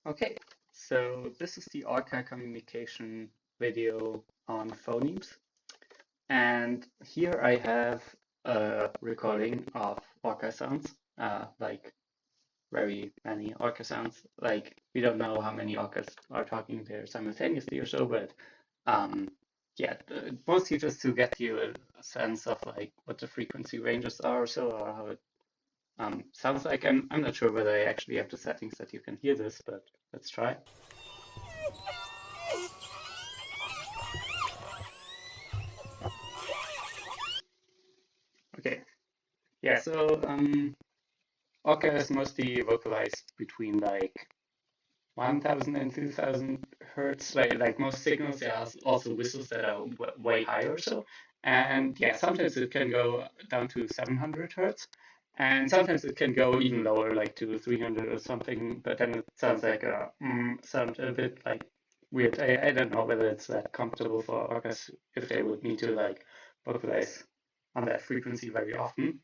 Okay, so this is the Orca communication video on phonemes. And here I have a recording of Orca sounds, like very many Orca sounds. Like we don't know how many Orcas are talking there simultaneously or so, but um, yeah, mostly just to get you a sense of like what the frequency ranges are or so, or how it sounds like. I'm not sure whether I actually have the settings that you can hear this, but let's try. Okay. Yeah, so Orca is mostly vocalized between like 1000 and 2000 hertz. Like most signals, there are also whistles that are way higher or so. And yeah, sometimes it can go down to 700 hertz. And sometimes it can go even lower, like to 300 or something. But then it sounds like sound a bit like weird. I don't know whether it's that comfortable for orcas if they would need to like vocalize on that frequency very often.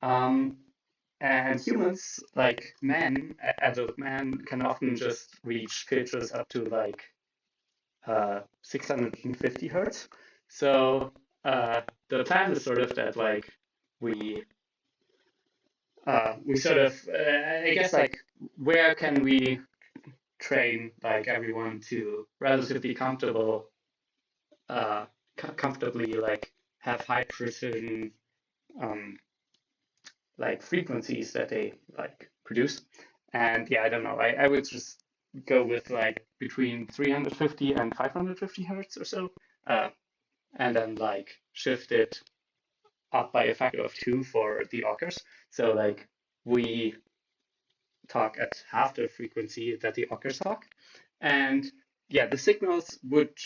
Um, and humans, like men, adult men, can often just reach pitches up to like 650 hertz. So the plan is sort of that like we we sort of I guess like where can we train like everyone to relatively comfortably like have high precision um, like frequencies that they like produce. And yeah, I don't know. I would just go with like between 350 and 550 hertz or so, uh, and then like shift it up by a factor of two for the Orcas. So like we talk at half the frequency that the Orcas talk, and yeah, the signals would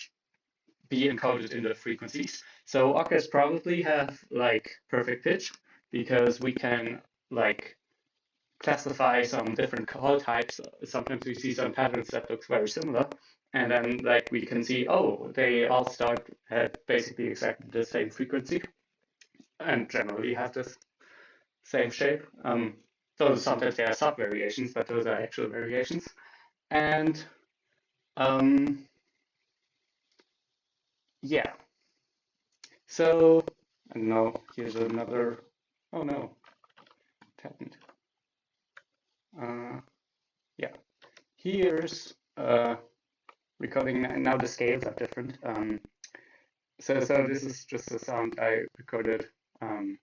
be encoded in the frequencies. So Orcas probably have like perfect pitch because we can like classify some different call types. Sometimes we see some patterns that look very similar, and then like we can see, oh, they all start at basically exactly the same frequency and generally have this same shape. So sometimes there are sub variations, but those are actual variations. And um, yeah, so I don't know. Here's another. Oh no, it happened. Uh, yeah, here's recording. Now the scales are different. So this is just a sound I recorded. Um,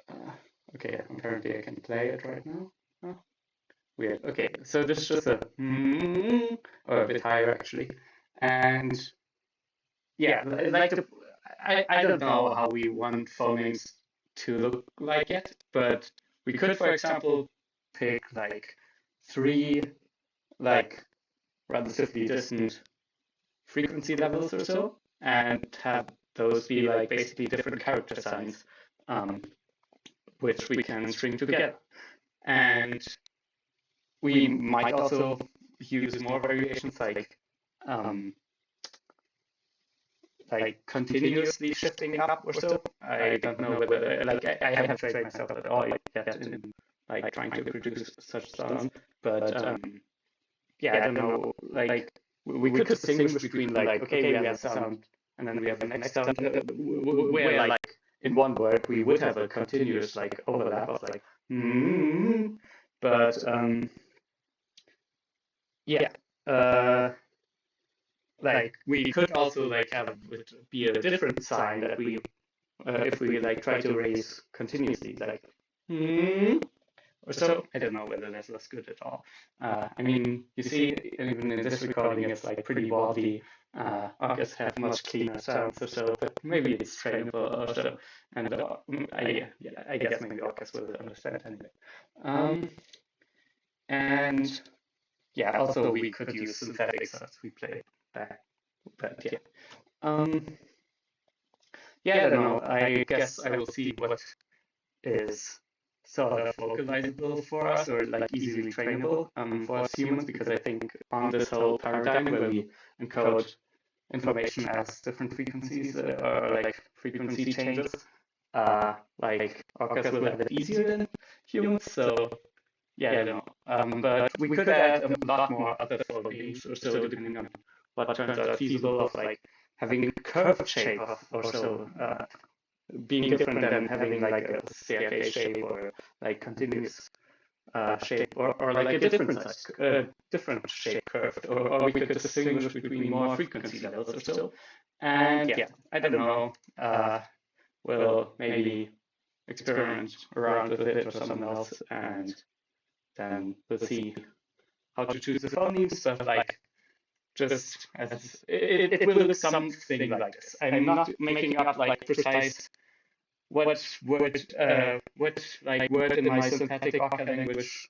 uh, okay, apparently I can play it right now. Oh, weird. Okay, so this is just a or a bit higher actually, and yeah, like I don't know how we want phonemes to look like yet, but we could, for example, pick like three like relatively distant frequency levels or so, and have those be like basically different character signs, um, which we can string together. And we might also use more variations um, like continuously shifting up or so. I don't know whether I haven't trained myself at all yet in like trying to produce such sounds, but yeah, I don't know. Like we could distinguish between like okay, we have a sound, and then we have the next sound where like in one word we would have a continuous like overlap of like but yeah, uh, like we could also like have it be a different sign that we if we like try to raise continuously like hmm or so. I don't know whether that's good at all. I mean, you see, even in this recording, it's like pretty wobbly. Orcas have much cleaner sounds or so, but maybe it's trainable or so. And I guess maybe orcas will understand anyway. Um, and yeah, also we could use synthetics as we play back, but yeah. Um, yeah, I don't know. I guess I will see what is sort of localizable for us or like easily trainable for us humans because I think on this whole paradigm where we encode information as different frequencies or like frequency changes, like orcas will have it easier than humans. So yeah, I don't know. But we could add a lot more other phonemes or so, depending on what turns out feasible, of like having curved shape of, or so, being different than having like a staircase shape or like continuous shape, or like a different size, different shape curved, or we could distinguish between more frequency levels or so. And yeah, I don't know. We'll maybe experiment around with it or something else, and then we'll see how to choose the phonemes. But like, just as it will look something like this. I'm not making up like precise what like word in my synthetic Akka language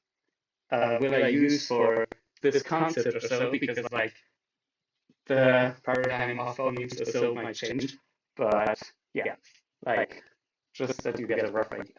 will I use for this concept or so, because like the paradigm of phonemes or so might change. But yeah, like just that you get a rough idea.